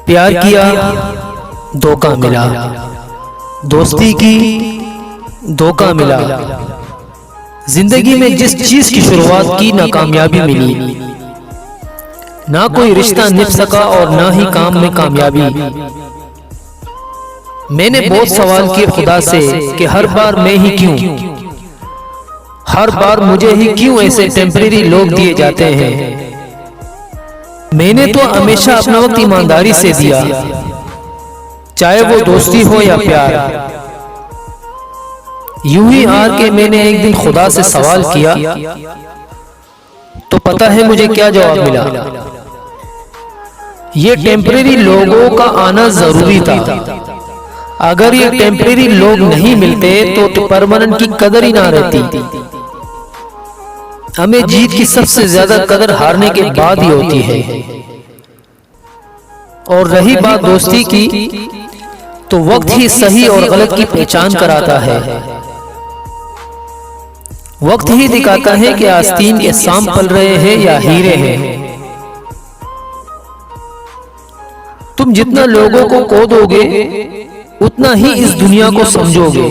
प्यार किया, धोखा मिला। दोस्ती की, धोखा मिला। जिंदगी में जिस चीज की शुरुआत की नाकामयाबी मिली। ना कोई रिश्ता निभ सका और ना ही काम में कामयाबी। मैंने बहुत सवाल किए खुदा से कि हर बार मैं ही क्यों, हर बार मुझे ही क्यों ऐसे टेम्परेरी लोग दिए जाते हैं। मैंने तो हमेशा अपना वक्त ईमानदारी से दिया, चाहे वो दोस्ती हो या प्यार। यूं ही हार के मैंने एक दिन खुदा से सवाल किया, तो पता है मुझे क्या जवाब मिला। ये टेम्परेरी लोगों का आना जरूरी था। अगर ये टेम्परेरी लोग नहीं मिलते तो परमानेंट की कदर ही ना रहती। हमें जीत की सबसे ज्यादा कदर हारने के बाद ही होती है। और रही बात दोस्ती की, तो वक्त ही सही और गलत की पहचान कराता है। वक्त ही दिखाता है कि आस्तीन के सांप पल रहे हैं या हीरे हैं। तुम जितना लोगों को खो दोगे, उतना ही इस दुनिया को समझोगे।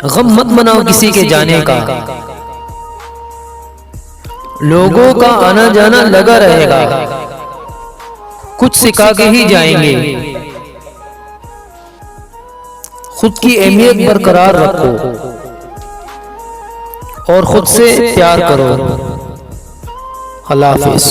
गम मत मनाओ किसी के जाने का, लोगों का आना जाना लगा रहेगा। कुछ सिखा के ही जाएंगे। खुद की अहमियत बरकरार रखो और खुद से प्यार करो। अल्लाह हाफिज।